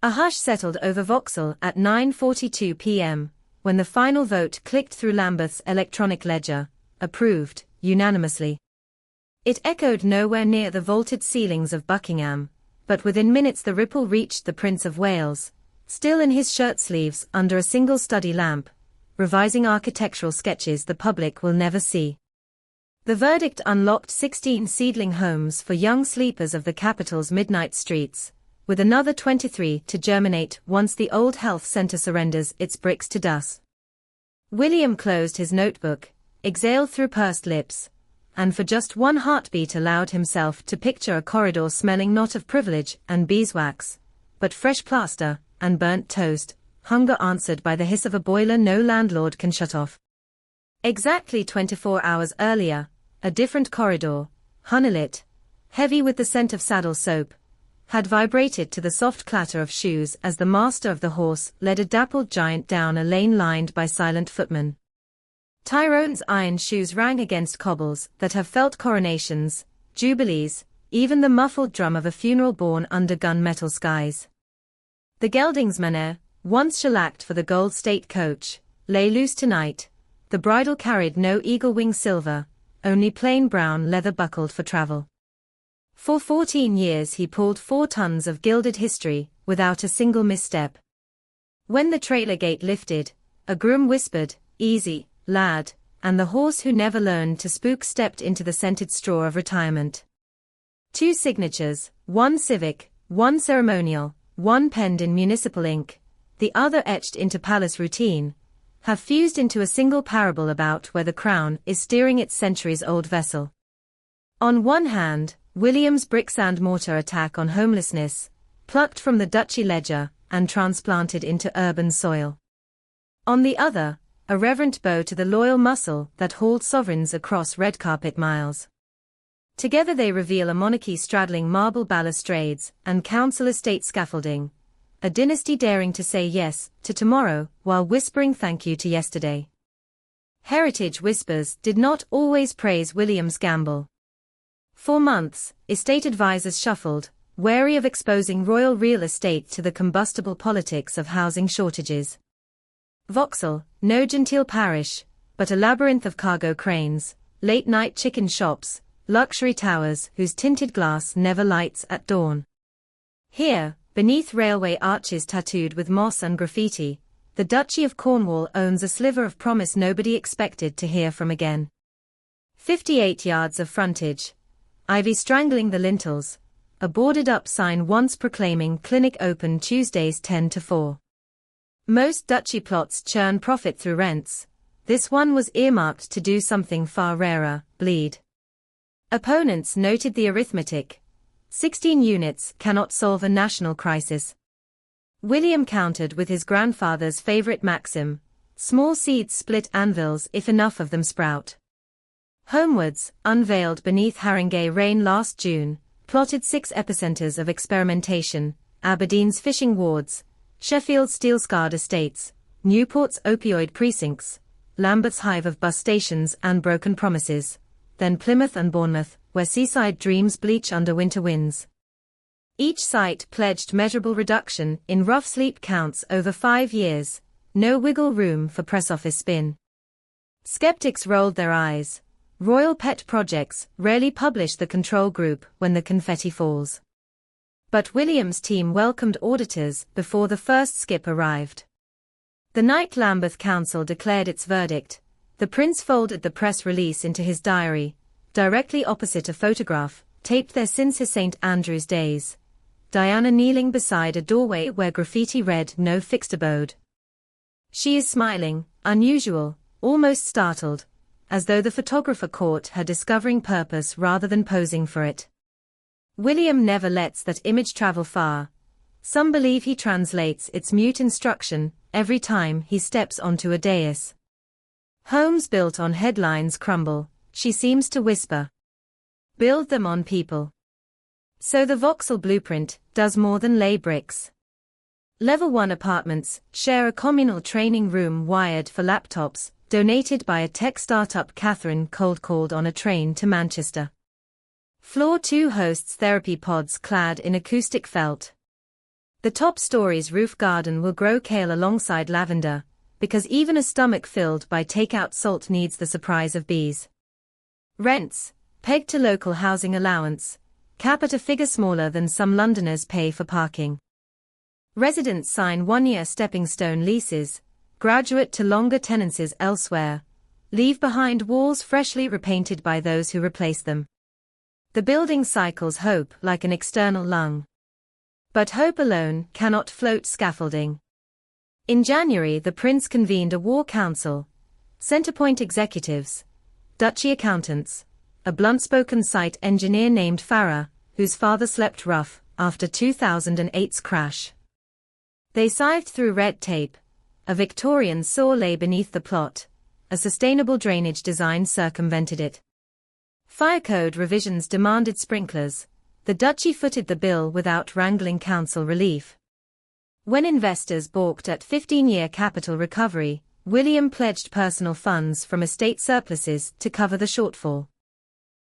A hush settled over Vauxhall at 9:42 p.m., when the final vote clicked through Lambeth's electronic ledger, approved, unanimously. It echoed nowhere near the vaulted ceilings of Buckingham, but within minutes the ripple reached the Prince of Wales, still in his shirt sleeves under a single study lamp, revising architectural sketches the public will never see. The verdict unlocked 16 seedling homes for young sleepers of the capital's midnight streets, with another 23 to germinate once the old health centre surrenders its bricks to dust. William closed his notebook, exhaled through pursed lips, and for just one heartbeat allowed himself to picture a corridor smelling not of privilege and beeswax, but fresh plaster and burnt toast, hunger answered by the hiss of a boiler no landlord can shut off. Exactly 24 hours earlier, a different corridor, honeylit, heavy with the scent of saddle soap, had vibrated to the soft clatter of shoes as the master of the horse led a dappled giant down a lane lined by silent footmen. Tyrone's iron shoes rang against cobbles that have felt coronations, jubilees, even the muffled drum of a funeral born under gun-metal skies. The gelding's manner, once shellacked for the gold state coach, lay loose tonight. The bridle carried no eagle-wing silver, only plain brown leather buckled for travel. For 14 years he pulled 4 tons of gilded history, without a single misstep. When the trailer gate lifted, a groom whispered, "Easy, lad," and the horse who never learned to spook stepped into the scented straw of retirement. 2 signatures, one civic, one ceremonial, one penned in municipal ink, the other etched into palace routine, have fused into a single parable about where the crown is steering its centuries-old vessel. On one hand, William's bricks-and-mortar attack on homelessness, plucked from the duchy ledger and transplanted into urban soil. On the other, a reverent bow to the loyal muscle that hauled sovereigns across red carpet miles. Together they reveal a monarchy straddling marble balustrades and council estate scaffolding, a dynasty daring to say yes to tomorrow while whispering thank you to yesterday. Heritage whispers did not always praise William's gamble. For months, estate advisors shuffled, wary of exposing royal real estate to the combustible politics of housing shortages. Vauxhall, no genteel parish, but a labyrinth of cargo cranes, late-night chicken shops, luxury towers whose tinted glass never lights at dawn. Here, beneath railway arches tattooed with moss and graffiti, the Duchy of Cornwall owns a sliver of promise nobody expected to hear from again. 58 yards of frontage, ivy strangling the lintels, a boarded-up sign once proclaiming clinic open Tuesdays 10 to 4. Most duchy plots churn profit through rents. This one was earmarked to do something far rarer, bleed. Opponents noted the arithmetic. 16 units cannot solve a national crisis. William countered with his grandfather's favorite maxim: small seeds split anvils if enough of them sprout. Homewards, unveiled beneath Haringey rain last June, plotted 6 epicenters of experimentation: Aberdeen's fishing wards, Sheffield's steel-scarred estates, Newport's opioid precincts, Lambeth's hive of bus stations and broken promises, then Plymouth and Bournemouth, where seaside dreams bleach under winter winds. Each site pledged measurable reduction in rough sleep counts over 5 years, no wiggle room for press office spin. Skeptics rolled their eyes. Royal pet projects rarely publish the control group when the confetti falls. But William's team welcomed auditors before the first skip arrived. The night Lambeth Council declared its verdict, the prince folded the press release into his diary, directly opposite a photograph, taped there since his St. Andrew's days. Diana kneeling beside a doorway where graffiti read "No fixed abode." She is smiling, unusual, almost startled, as though the photographer caught her discovering purpose rather than posing for it. William never lets that image travel far. Some believe he translates its mute instruction every time he steps onto a dais. Homes built on headlines crumble, she seems to whisper. Build them on people. So the Vauxhall blueprint does more than lay bricks. Level 1 apartments share a communal training room wired for laptops, donated by a tech startup Catherine cold-called on a train to Manchester. Floor 2 hosts therapy pods clad in acoustic felt. The top story's roof garden will grow kale alongside lavender, because even a stomach filled by takeout salt needs the surprise of bees. Rents, pegged to local housing allowance, cap at a figure smaller than some Londoners pay for parking. Residents sign one-year stepping stone leases, graduate to longer tenancies elsewhere, leave behind walls freshly repainted by those who replace them. The building cycles hope like an external lung. But hope alone cannot float scaffolding. In January, the prince convened a war council, centrepoint executives, duchy accountants, a blunt-spoken site engineer named Farah, whose father slept rough after 2008's crash. They scythed through red tape. A Victorian saw lay beneath the plot. A sustainable drainage design circumvented it. Fire code revisions demanded sprinklers. The duchy footed the bill without wrangling council relief. When investors balked at 15-year capital recovery, William pledged personal funds from estate surpluses to cover the shortfall.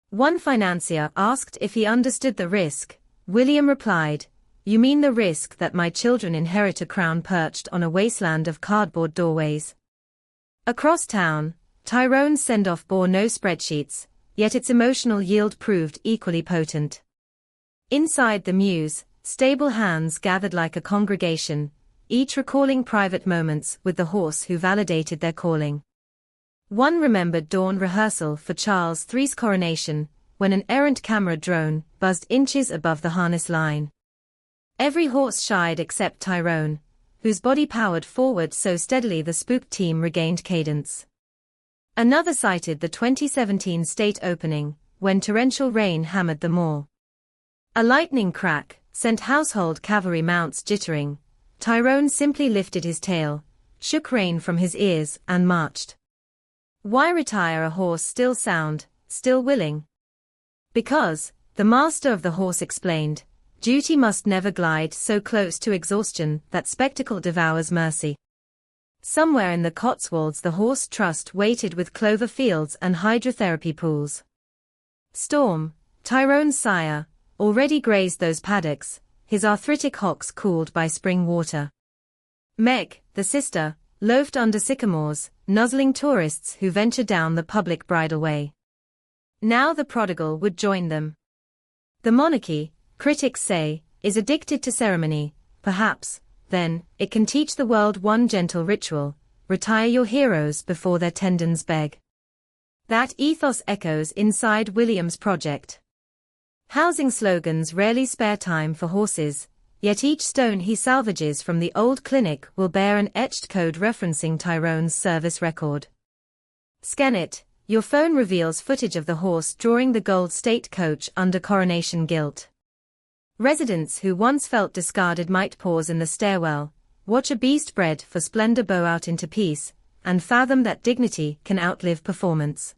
One financier asked if he understood the risk. William replied, "You mean the risk that my children inherit a crown perched on a wasteland of cardboard doorways?" Across town, Tyrone's send-off bore no spreadsheets, yet its emotional yield proved equally potent. Inside the mews, stable hands gathered like a congregation, each recalling private moments with the horse who validated their calling. One remembered dawn rehearsal for Charles III's coronation, when an errant camera drone buzzed inches above the harness line. Every horse shied except Tyrone, whose body powered forward so steadily the spook team regained cadence. Another cited the 2017 state opening, when torrential rain hammered the moor. A lightning crack sent household cavalry mounts jittering. Tyrone simply lifted his tail, shook rain from his ears, and marched. Why retire a horse still sound, still willing? Because, the master of the horse explained, duty must never glide so close to exhaustion that spectacle devours mercy. Somewhere in the Cotswolds the horse trust waited with clover fields and hydrotherapy pools. Storm, Tyrone's sire, already grazed those paddocks, his arthritic hocks cooled by spring water. Meg, the sister, loafed under sycamores, nuzzling tourists who ventured down the public bridleway. Now the prodigal would join them. The monarchy, critics say, is addicted to ceremony. Perhaps, then, it can teach the world one gentle ritual: retire your heroes before their tendons beg. That ethos echoes inside William's project. Housing slogans rarely spare time for horses, yet each stone he salvages from the old clinic will bear an etched code referencing Tyrone's service record. Scan it, your phone reveals footage of the horse drawing the gold state coach under coronation gilt. Residents who once felt discarded might pause in the stairwell, watch a beast bred for splendor bow out into peace, and fathom that dignity can outlive performance.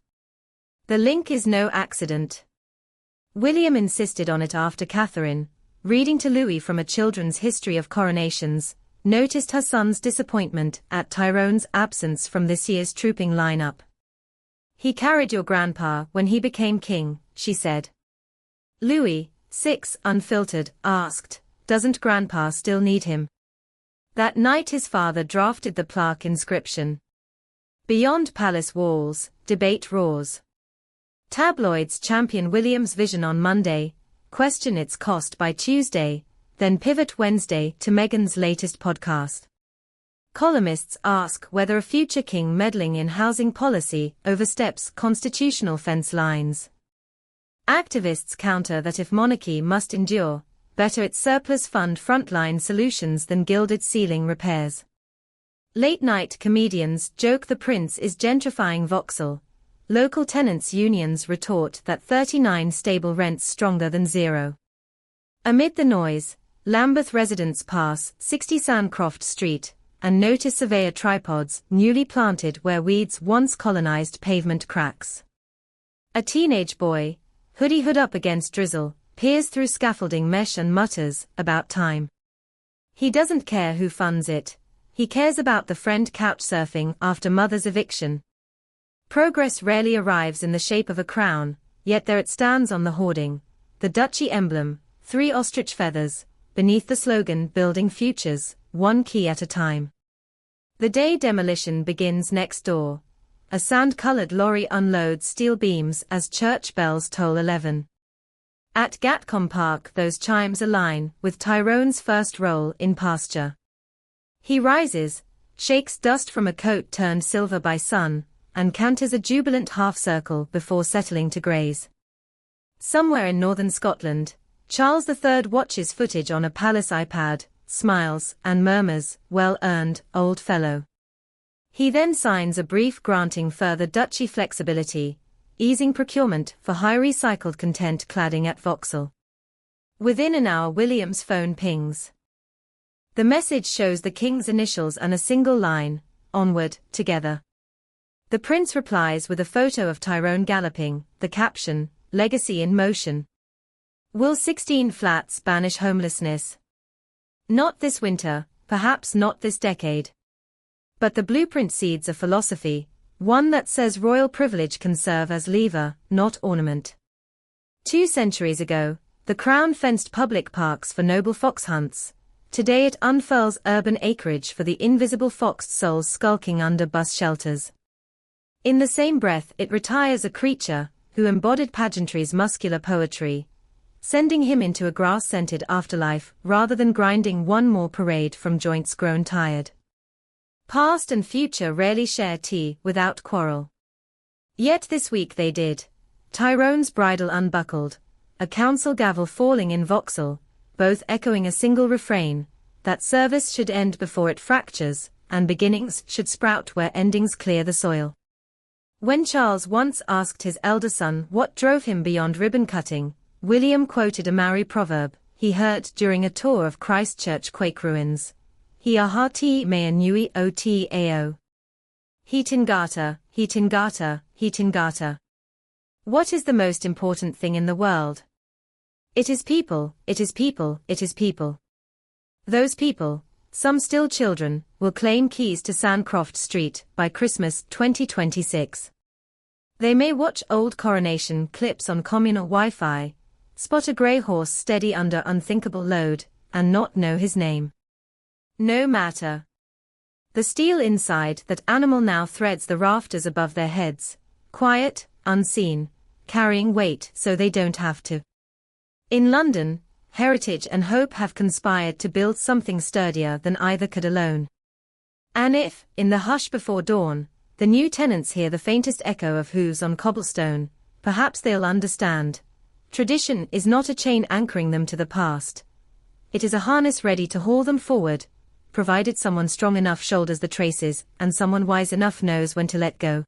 The link is no accident. William insisted on it after Catherine, reading to Louis from a children's history of coronations, noticed her son's disappointment at Tyrone's absence from this year's trooping lineup. "He carried your grandpa when he became king," she said. Louis, 6, unfiltered, asked, "Doesn't grandpa still need him?" That night his father drafted the plaque inscription. Beyond palace walls, debate roars. Tabloids champion William's vision on Monday, question its cost by Tuesday, then pivot Wednesday to Meghan's latest podcast. Columnists ask whether a future king meddling in housing policy oversteps constitutional fence lines. Activists counter that if monarchy must endure, better its surplus fund frontline solutions than gilded ceiling repairs. Late-night comedians joke the prince is gentrifying Vauxhall. Local tenants' unions retort that 39 stable rents stronger than zero. Amid the noise, Lambeth residents pass 60 Sandcroft Street and notice surveyor tripods newly planted where weeds once colonized pavement cracks. A teenage boy, hood up against drizzle, peers through scaffolding mesh and mutters, "About time." He doesn't care who funds it. He cares about the friend couch surfing after mother's eviction. Progress rarely arrives in the shape of a crown, yet there it stands on the hoarding, the duchy emblem, 3 ostrich feathers, beneath the slogan Building Futures, one key at a time. The day demolition begins next door. A sand-colored lorry unloads steel beams as church bells toll 11. At Gatcombe Park those chimes align with Tyrone's first roll in pasture. He rises, shakes dust from a coat turned silver by sun, and canters a jubilant half-circle before settling to graze. Somewhere in northern Scotland, Charles III watches footage on a palace iPad, smiles, and murmurs, "Well earned, old fellow." He then signs a brief granting further duchy flexibility, easing procurement for high recycled content cladding at Vauxhall. Within an hour William's phone pings. The message shows the king's initials and a single line, "Onward, together." The prince replies with a photo of Tyrone galloping, the caption, "Legacy in motion." Will 16 flats banish homelessness? Not this winter, perhaps not this decade. But the blueprint seeds a philosophy, one that says royal privilege can serve as lever, not ornament. 2 centuries ago, the crown fenced public parks for noble fox hunts. Today it unfurls urban acreage for the invisible foxed souls skulking under bus shelters. In the same breath it retires a creature who embodied pageantry's muscular poetry, sending him into a grass-scented afterlife rather than grinding one more parade from joints grown tired. Past and future rarely share tea without quarrel. Yet this week they did. Tyrone's bridle unbuckled, a council gavel falling in Vauxhall, both echoing a single refrain, that service should end before it fractures, and beginnings should sprout where endings clear the soil. When Charles once asked his elder son what drove him beyond ribbon-cutting, William quoted a Maori proverb he heard during a tour of Christchurch Quake ruins. He ahati mea nui o te ao. He tingata, he tingata, he tingata. What is the most important thing in the world? It is people, it is people, it is people. Those people, some still children, will claim keys to Sandcroft Street by Christmas 2026. They may watch old coronation clips on communal Wi-Fi, spot a grey horse steady under unthinkable load, and not know his name. No matter. The steel inside that animal now threads the rafters above their heads, quiet, unseen, carrying weight so they don't have to. In London, heritage and hope have conspired to build something sturdier than either could alone. And if, in the hush before dawn, the new tenants hear the faintest echo of hooves on cobblestone, perhaps they'll understand. Tradition is not a chain anchoring them to the past. It is a harness ready to haul them forward, provided someone strong enough shoulders the traces and someone wise enough knows when to let go.